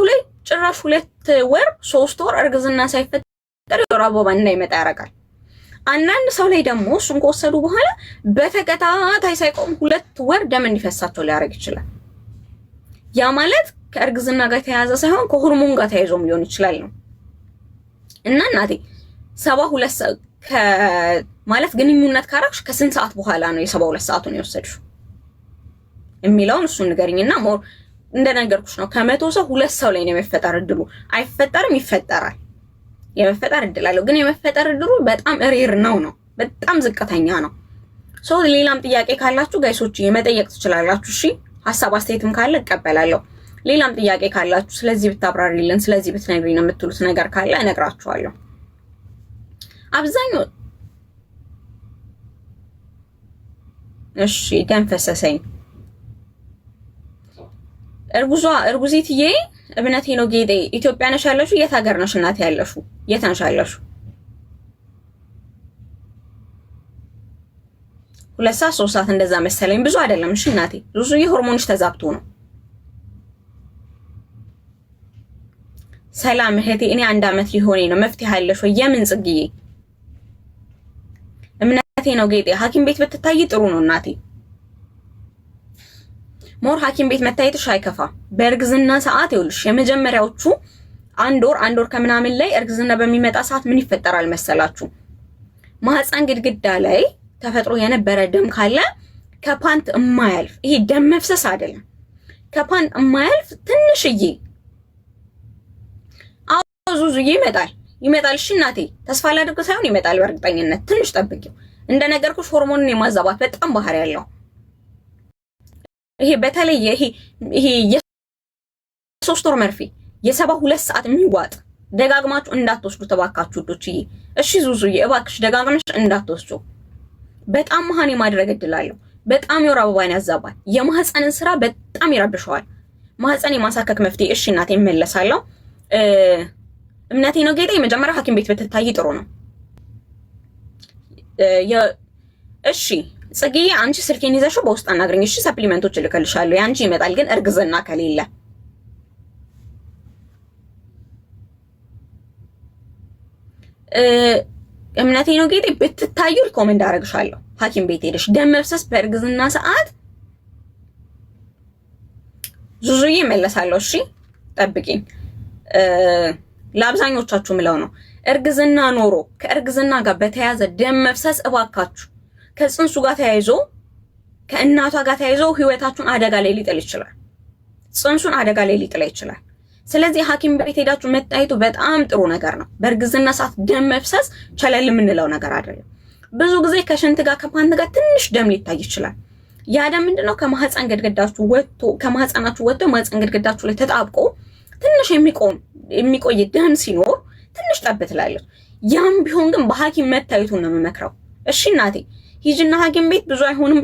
ላይ ጭራሽ 2 ወር 3 ወር እርግዝና ሳይፈጠር የወር አበባ እንዳይመጣ ያደርጋል። አንዳንድ ሰው ላይ ደግሞ እሱን ከወሰዱ በኋላ በተከታታይ ሳይቆም 2 ወር ደም እንዲፈሳቸው ሊያደርግ ይችላል። ያ ማለት ከእርግዝና ጋር ተያያዘ ሳይሆን ከሆርሞን ጋር ተያይዞም ሊሆን ይችላል ነው። እና እናቴ 72 ማለት ግንኙነት ካረግሽ ከስንት ሰዓት በኋላ ነው የ72 ሰዓቱን የወሰድሽው የሚለውን እሱን ንገሪኝና ሞር እንደነገርኩሽ ነው። ከመቶ ሰው 2 ሰው ላይ ነው የመፈጠር እድሉ። አይፈጠርም፣ ይፈጠራል። የመፈጠር እድል አለው፣ ግን የመፈጠር እድሉ በጣም ሬር ነው፣ በጣም ዝቅተኛ ነው። ሶ ሌላም ጥያቄ ካላችሁ ጋይሶች መጠየቅ ትችላላችሁ። እሺ ሐሳብ አስተያየትም ካለ እቀበላለሁ። ሌላም ጥያቄ ካላችሁ ስለዚህ ብታብራሪልን፣ ስለዚህ ብትነግሪኝ ነው የምትሉት ነገር ካለ እነግራችኋለሁ። አብዛኛው እሺ ደም ፈሰሰኝ እርጉዚትዬ እብነቴ ነው ጌጤ ኢትዮጵያ ነሽ ያለሽው? የት ሀገር ነሽ እናቴ ያለሽው? የት ነሽ ያለሽው? 2 ሰዓት 3 ሰዓት እንደዛ መሰለኝ። ብዙ አይደለም። እሺ እናቴ ብዙ የሆርሞንሽ ተዛብቶ ነው። ሰላም እህቴ፣ እኔ 1 አመት ሊሆነኝ ነው። መፍትሄ አለሽ ወይ? የምን ጽግዬ? እምነቴ ነው ጌጤ ሐኪም ቤት ብትታይ ጥሩ ነው እናቴ። ሞር ሐኪም ቤት መታየትሽ አይከፋ። በእርግዝና ሰዓት ይኸውልሽ የመጀመሪያዎቹ 1 ወር ከምናምን ላይ እርግዝና በሚመጣ ሰዓት ምን ይፈጠራል መሰላችሁ? ማህፀን ግድግዳ ላይ ተፈጥሮ የነበረ ደም ካለ ከፓንት የማያልፍ ይሄ ደም መፍሰስ አይደለም፣ ከፓንት የማያልፍ ትንሽዬ ዙዙዬ ይመጣል። እሺ እናቴ ተስፋ ላድርግ ሳይሆን ይመጣል በእርግጠኝነት። ትንሽ ጠብቂው። እንደነገርኩሽ ሆርሞንን የማዛባት በጣም ባህሪ ያለው ይሄ በተለይ ይሄ የ3 ወር መርፌ የ72 ሰዓት የሚዋጥ ደጋግማችሁ እንዳትወስዱ ተባካችሁ ዶችዬ። እሺ ዙዙዬ እባክሽ ደጋግመሽ እንዳትወስዱ። በጣም መሃን የማድረግ እድል አለው። በጣም የወር አበባን ያዛባል። የማህፀንን ስራ በጣም ይረብሸዋል። ማህፀን የማሳከክ መፍትሄ። እሺ እናቴ እመለሳለሁ። እምነቴ ነው ጌጤ መጀመሪያ ሐኪም ቤት ብትታይ ጥሩ ነው። እሺ ጽጌዬ አንቺ ስልኬን ይዘሽው በውስጥ አናግረኝ። እሺ ሰፕሊመንቶች እልክልሻለሁ። ያንቺ ይመጣል፣ ግን እርግዝና ከሌለ እምነቴ ነው ጌጤ ብትታዩ ሪኮመንድ አደርግሻለሁ። ሐኪም ቤት ሄደሽ ደም መፍሰስ በእርግዝና ሰዓት ዙዙዬ እመለሳለሁ። እሺ ጠብቂኝ። ለአብዛኞቻችሁ ምለው ነው እርግዝና ኖሮ ከእርግዝና ጋር በተያያዘ ደም መፍሰስ እባካችሁ ከጽንሱ ጋር ተያይዞ ከእናቷ ጋር ተያይዞ ህይወታችሁን አደጋ ላይ ሊጥል ይችላል። ጽንሱን አደጋ ላይ ሊጥል ይችላል። ስለዚህ ሐኪም ቤት ሄዳችሁ መታየቱ በጣም ጥሩ ነገር ነው። በእርግዝና ሰዓት ደም መፍሰስ ቸለል የምንለው ነገር አይደለም። ብዙ ጊዜ ከሽንት ጋር ከፓንት ጋር ትንሽ ደም ሊታይ ይችላል። ያ ደም ምንድነው? ከማህፀን ግድግዳችሁ ወጥቶ ከማህፀናችሁ ወጥቶ ማህፀን ግድግዳችሁ ላይ ተጣብቆ ትንሽ የሚቆይ ደም ሲኖር ትንሽ ጠብ ትላለች። ያም ቢሆን ግን በሐኪም መታየቱን ነው የምመክረው። እሺ እናቴ ሂጂና ሐኪም ቤት ብዙ አይሆንም፣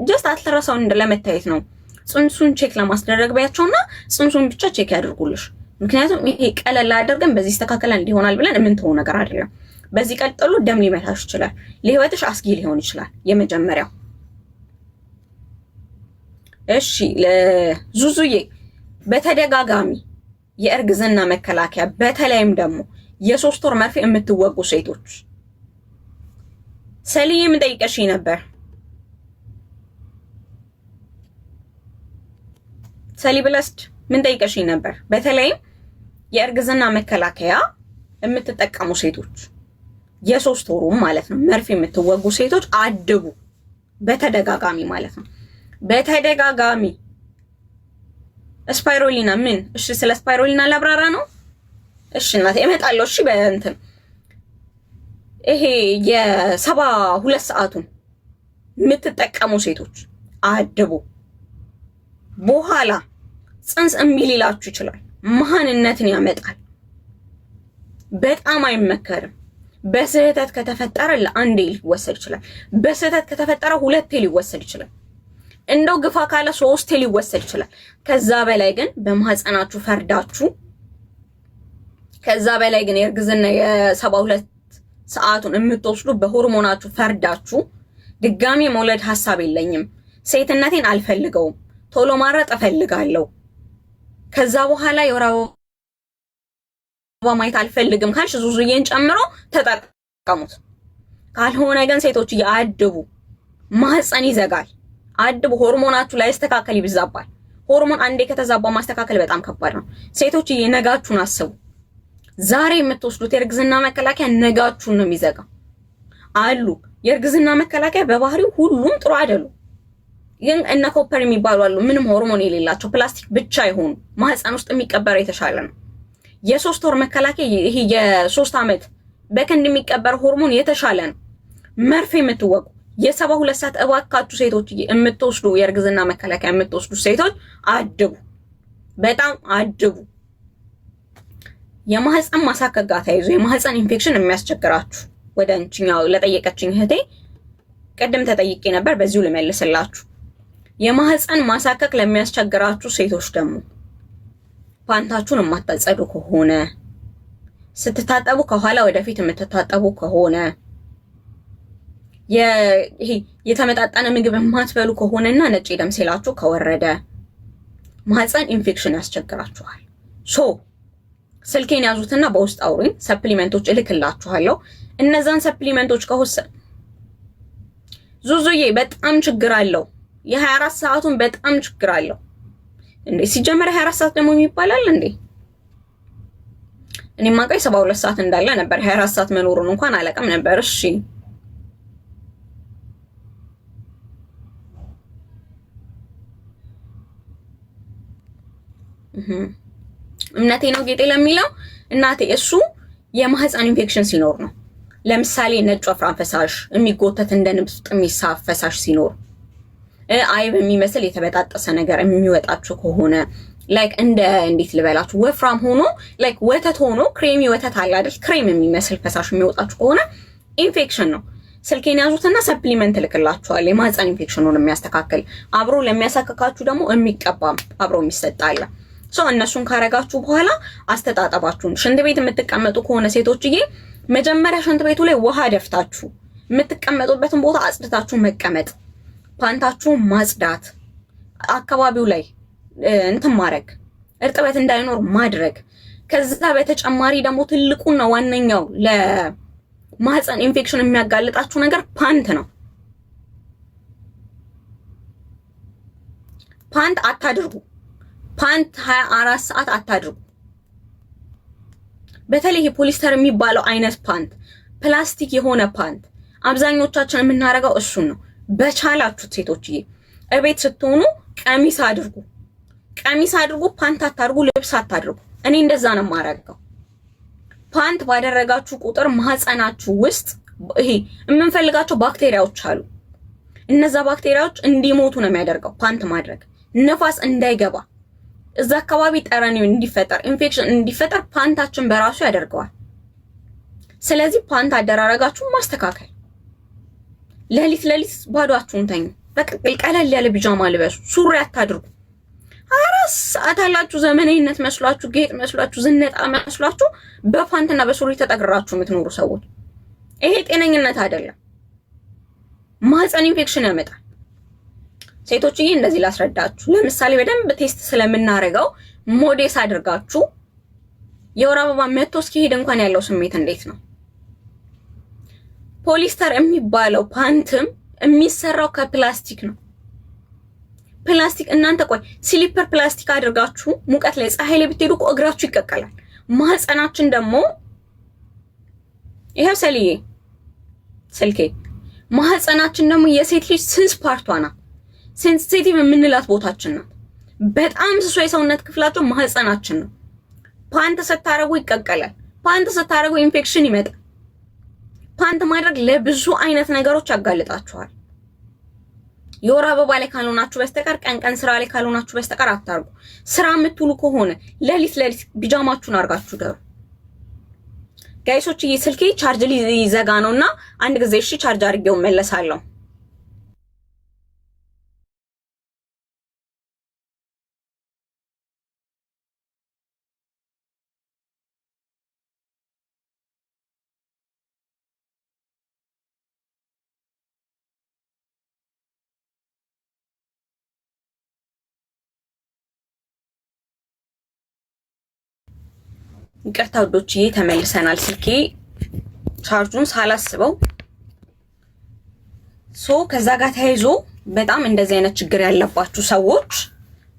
ጀስት አልትራሳውንድ እንደለመታየት ነው። ጽንሱን ቼክ ለማስደረግ ባያቸውና ጽንሱን ብቻ ቼክ ያድርጉልሽ። ምክንያቱም ይሄ ቀለል አድርገን በዚህ ይስተካከላል እንዲሆናል ብለን የምንተው ነገር አይደለም። በዚህ ቀጥሎ ደም ሊመታሽ ይችላል፣ ለህይወትሽ አስጊ ሊሆን ይችላል። የመጀመሪያው እሺ ለዙዙዬ በተደጋጋሚ የእርግዝና መከላከያ በተለይም ደግሞ የ3 ወር መርፌ የምትወጉ ሴቶች ሰሊዬ ምን ጠይቀሽ ነበር? ሰሊ ብለስድ ምን ጠይቀሽ ነበር? በተለይም የእርግዝና መከላከያ የምትጠቀሙ ሴቶች የ3 ወሩ ማለት ነው መርፌ የምትወጉ ሴቶች አድቡ፣ በተደጋጋሚ ማለት ነው በተደጋጋሚ። ስፓይሮሊና ምን? እሺ ስለ ስፓይሮሊና ላብራራ ነው። እሺ እናቴ እመጣለሁ። እሺ በእንትን ይሄ የ72 ሰዓቱን የምትጠቀሙ ሴቶች አድቡ። በኋላ ጽንስ እምቢ ሊላችሁ ይችላል። መሃንነትን ያመጣል። በጣም አይመከርም። በስህተት ከተፈጠረ ለአንዴ ሊወሰድ ይችላል። በስህተት ከተፈጠረ 2 ሊወሰድ ይችላል። እንደው ግፋ ካለ 3 ሊወሰድ ይችላል። ከዛ በላይ ግን በማህፀናችሁ ፈርዳችሁ ከዛ በላይ ግን የእርግዝና የ72 ሰዓቱን የምትወስዱ በሆርሞናችሁ ፈርዳችሁ ድጋሚ መውለድ ሐሳብ የለኝም፣ ሴትነቴን አልፈልገውም፣ ቶሎ ማረጥ እፈልጋለሁ፣ ከዛ በኋላ የወር ማየት አልፈልግም ካልሽ ዙዙዬን ጨምሮ ተጠቀሙት። ካልሆነ ግን ሴቶች አድቡ፣ ማህፀን ይዘጋል። አድቡ። ሆርሞናችሁ ላይ ያስተካከል ይብዛባል። ሆርሞን አንዴ ከተዛባ ማስተካከል በጣም ከባድ ነው። ሴቶች ነጋችሁን አስቡ። ዛሬ የምትወስዱት የእርግዝና መከላከያ ነጋችሁን ነው የሚዘጋው። አሉ የእርግዝና መከላከያ በባህሪው ሁሉም ጥሩ አይደሉም። ግን እነ ኮፐር የሚባሉ አሉ፣ ምንም ሆርሞን የሌላቸው ፕላስቲክ ብቻ የሆኑ ማህፀን ውስጥ የሚቀበር የተሻለ ነው። የ3 ወር መከላከያ ይሄ የ3 ዓመት በከንድ የሚቀበር ሆርሞን የተሻለ ነው። መርፌ የምትወቁ የ72 ሰዓት እባካችሁ ሴቶች የምትወስዱ የእርግዝና መከላከያ የምትወስዱ ሴቶች አድቡ፣ በጣም አድቡ። የማህፀን ማሳከክ ጋር ተያይዞ የማህፀን ኢንፌክሽን የሚያስቸግራችሁ ወደ አንቺኛው ለጠየቀችኝ እህቴ ቀደም ተጠይቄ ነበር፣ በዚሁ ልመልስላችሁ። የማህፀን ማሳከክ ለሚያስቸግራችሁ ሴቶች ደግሞ ፓንታችሁን የማታጸዱ ከሆነ፣ ስትታጠቡ ከኋላ ወደፊት የምትታጠቡ ከሆነ፣ ይሄ የተመጣጠነ ምግብ የማትበሉ ከሆነና ነጭ ደም ሴላችሁ ከወረደ ማህፀን ኢንፌክሽን ያስቸግራችኋል። ስልኬን ያዙትና በውስጥ አውሩኝ፣ ሰፕሊመንቶች እልክላችኋለሁ። እነዛን ሰፕሊመንቶች ከወሰን ዙዙዬ በጣም ችግር አለው። የ24 ሰዓቱን በጣም ችግር አለው እንዴ! ሲጀመር 24 ሰዓት ደግሞ የሚባላል እንዴ? እኔ ማውቀው 72 ሰዓት እንዳለ ነበር። 24 ሰዓት መኖሩን እንኳን አላውቅም ነበር። እሺ እምነቴ ነው ጌጤ ለሚለው እናቴ እሱ የማህፀን ኢንፌክሽን ሲኖር ነው። ለምሳሌ ነጭ ወፍራም ፈሳሽ የሚጎተት እንደ ንብስ ውስጥ የሚሳብ ፈሳሽ ሲኖር፣ አይብ የሚመስል የተበጣጠሰ ነገር የሚወጣችሁ ከሆነ፣ ላይክ እንዴት ልበላችሁ ወፍራም ሆኖ ላይክ ወተት ሆኖ ክሬሚ ወተት አለ አይደል? ክሬም የሚመስል ፈሳሽ የሚወጣችሁ ከሆነ ኢንፌክሽን ነው። ስልኬን ያዙትና ሰፕሊመንት ልክላችኋል፣ የማህፀን ኢንፌክሽኑን የሚያስተካክል አብሮ ለሚያሳክካችሁ ደግሞ የሚቀባም አብሮ የሚሰጣል። እነሱን ካረጋችሁ በኋላ አስተጣጠባችሁን ሽንት ቤት የምትቀመጡ ከሆነ ሴቶችዬ መጀመሪያ ሽንት ቤቱ ላይ ውሃ ደፍታችሁ የምትቀመጡበትን ቦታ አጽድታችሁ መቀመጥ፣ ፓንታችሁን ማጽዳት፣ አካባቢው ላይ እንትን ማድረግ፣ እርጥበት እንዳይኖር ማድረግ። ከዛ በተጨማሪ ደግሞ ትልቁና ዋነኛው ለማህፀን ኢንፌክሽን የሚያጋልጣችሁ ነገር ፓንት ነው። ፓንት አታድርጉ። ፓንት 24 ሰዓት አታድርጉ። በተለይ ፖሊስተር የሚባለው አይነት ፓንት፣ ፕላስቲክ የሆነ ፓንት አብዛኞቻችን የምናረጋው እሱን ነው። በቻላችሁት ሴቶችዬ እቤት ስትሆኑ ቀሚስ አድርጉ፣ ቀሚስ አድርጉ። ፓንት አታድርጉ፣ ልብስ አታድርጉ። እኔ እንደዛ ነው የማረጋው። ፓንት ባደረጋችሁ ቁጥር ማህፀናችሁ ውስጥ ይሄ የምንፈልጋቸው ባክቴሪያዎች አሉ። እነዛ ባክቴሪያዎች እንዲሞቱ ነው የሚያደርገው ፓንት ማድረግ። ነፋስ እንዳይገባ እዛ አካባቢ ጠረን እንዲፈጠር ኢንፌክሽን እንዲፈጠር ፓንታችን በራሱ ያደርገዋል። ስለዚህ ፓንት አደራረጋችሁን ማስተካከል። ለሊት ባዶአችሁን ተኙ። በቃ ቀለል ያለ ቢጃማ ልበሱ። ሱሪ አታድርጉ። 24 ሰዓት አላችሁ ዘመናዊነት መስሏችሁ፣ ጌጥ መስሏችሁ፣ ዝነጣ መስሏችሁ በፓንትና በሱሪ ተጠግራችሁ የምትኖሩ ሰዎች ይሄ ጤነኝነት አይደለም። ማህፀን ኢንፌክሽን ያመጣል። ሴቶችዬ እንደዚህ ላስረዳችሁ። ለምሳሌ በደንብ ቴስት ስለምናረጋው ሞዴስ አድርጋችሁ የወር አበባ መጥቶ እስኪሄድ እንኳን ያለው ስሜት እንዴት ነው? ፖሊስተር የሚባለው ፓንትም የሚሰራው ከፕላስቲክ ነው። ፕላስቲክ እናንተ ቆይ ስሊፐር ፕላስቲክ አድርጋችሁ ሙቀት ላይ ፀሐይ ላይ ብትሄዱ እግራችሁ ይቀቀላል። ማህፀናችን ደግሞ ይሄው ስልኬ ማህፀናችን ደግሞ የሴት ልጅ ስንስ ፓርቷ ናት። ሴንሲቲቭ የምንላት ቦታችን ናት። በጣም ስሱ የሰውነት ክፍላቸው ማህፀናችን ነው። ፓንት ስታረጉ ይቀቀላል። ፓንት ስታረጉ ኢንፌክሽን ይመጣል። ፓንት ማድረግ ለብዙ አይነት ነገሮች ያጋልጣችኋል። የወር አበባ ላይ ካልሆናችሁ በስተቀር ቀን ስራ ላይ ካልሆናችሁ በስተቀር አታርጉ። ስራ የምትውሉ ከሆነ ለሊት ቢጃማችሁን አርጋችሁ ደሩ። ጋይሶች ስልኬ ቻርጅ ሊዘጋ ነውና አንድ ጊዜ እሺ ቻርጅ አድርጌው መለሳለሁ። ይቅርታ ውዶችዬ ተመልሰናል። ስልኬ ቻርጁን ሳላስበው ከዛ ጋር ተያይዞ በጣም እንደዚህ አይነት ችግር ያለባችሁ ሰዎች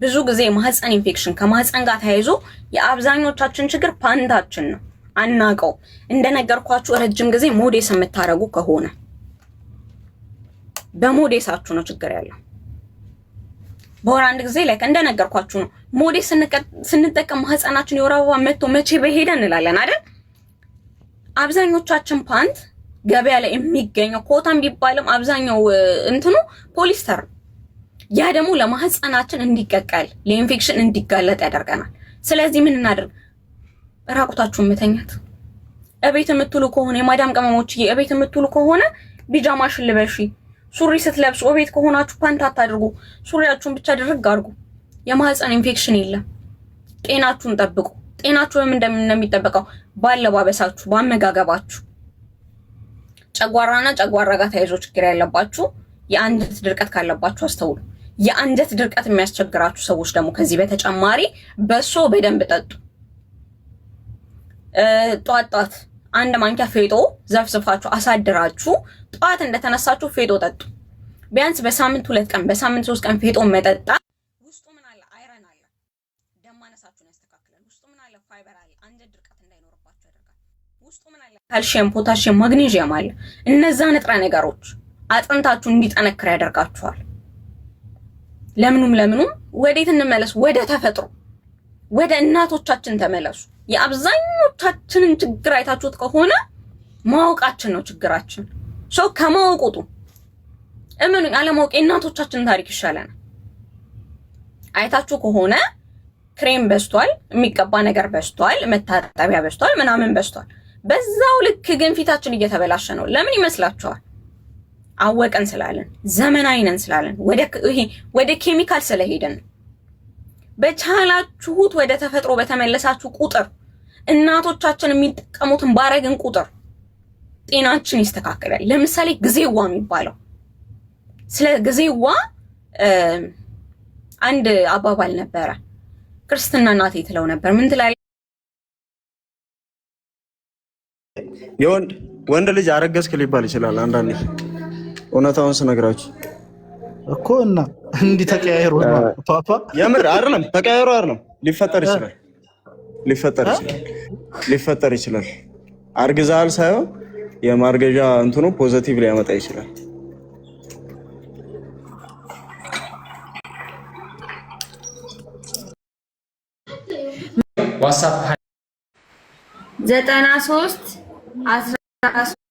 ብዙ ጊዜ ማህፀን ኢንፌክሽን ከማህፀን ጋር ተያይዞ የአብዛኞቻችን ችግር ፓንታችን ነው፣ አናቀው። እንደነገርኳችሁ ረጅም ጊዜ ሞዴስ የምታረጉ ከሆነ በሞዴሳችሁ ነው ችግር ያለው። በወር አንድ ጊዜ ላይ እንደነገርኳችሁ ነው ሞዴስ ስንጠቀም ማህፀናችን የወር አበባ መጥቶ መቼ በሄደ እንላለን አይደል? አብዛኞቻችን ፓንት ገበያ ላይ የሚገኘው ኮታን ቢባልም አብዛኛው እንትኑ ፖሊስተር፣ ያ ደግሞ ለማህፀናችን እንዲቀቀል ለኢንፌክሽን እንዲጋለጥ ያደርገናል። ስለዚህ ምን እናድርግ? ራቁታችሁን መተኛት። እቤት የምትሉ ከሆነ የማዳም ቀመሞችዬ እቤት የምትሉ ከሆነ ቢጃማሽን ልበሺ። ሱሪ ስትለብሱ እቤት ከሆናችሁ ፓንት አታድርጉ፣ ሱሪያችሁን ብቻ ድርግ አድርጉ። የማህፀን ኢንፌክሽን የለም። ጤናችሁን ጠብቁ። ጤናችሁ እንደሚጠበቀው ባለባበሳችሁ፣ ባመጋገባችሁ። ጨጓራና ጨጓራ ጋር ተያይዞ ችግር ያለባችሁ የአንጀት ድርቀት ካለባችሁ አስተውሉ። የአንጀት ድርቀት የሚያስቸግራችሁ ሰዎች ደግሞ ከዚህ በተጨማሪ በሶ በደንብ ጠጡ። ጧት አንድ ማንኪያ ፌጦ ዘፍዝፋችሁ አሳድራችሁ ጧት እንደተነሳችሁ ፌጦ ጠጡ። ቢያንስ በሳምንት 2 ቀን በሳምንት 3 ቀን ፌጦ መጠጣት ውስጡ ምን አለ? አይረን አለ። ደም ማነሳችሁን ያስተካክላል። ውስጡ ምን አለ? ፋይበር አለ። አንጀት ድርቀት እንዳይኖርባችሁ ያደርጋል። ውስጡ ምን አለ? ካልሲየም፣ ፖታሲየም፣ ማግኔዥየም አለ። እነዛ ንጥረ ነገሮች አጥንታችሁ እንዲጠነክር ያደርጋችኋል። ለምኑም ወዴት እንመለስ? ወደ ተፈጥሮ፣ ወደ እናቶቻችን ተመለሱ። የአብዛኞቻችንን ችግር አይታችሁት ከሆነ ማወቃችን ነው ችግራችን። ከማወቁቱ እመኑኝ፣ አለማወቅ የእናቶቻችን ታሪክ ይሻለናል። አይታችሁ ከሆነ ክሬም በስቷል፣ የሚቀባ ነገር በስቷል፣ መታጠቢያ በስቷል፣ ምናምን በስቷል። በዛው ልክ ግን ፊታችን እየተበላሸ ነው። ለምን ይመስላችኋል? አወቀን ስላለን፣ ዘመናዊ ነን ስላለን፣ ወደ ኬሚካል ስለሄድን። በቻላችሁት ወደ ተፈጥሮ በተመለሳችሁ ቁጥር፣ እናቶቻችን የሚጠቀሙትን ባረግን ቁጥር ጤናችን ይስተካከላል። ለምሳሌ ጊዜዋ የሚባለው ስለ ጊዜዋ አንድ አባባል ነበረ። ክርስትና እናቴ ትለው ነበር። ምን ትላለች? ወንድ ልጅ አረገዝክ ሊባል ይችላል አንዳንዴ። እውነታውን ስነግራችሁ እኮ እና እንዲህ ተቀያይሮ ፓፓ የምር አይደለም፣ ተቀያይሮ አይደለም፣ ሊፈጠር ይችላል። አርግዛል ሳይሆን የማርገዣ እንትኑ ፖዚቲቭ ሊያመጣ ይችላል። ዋትስአፕ 93 13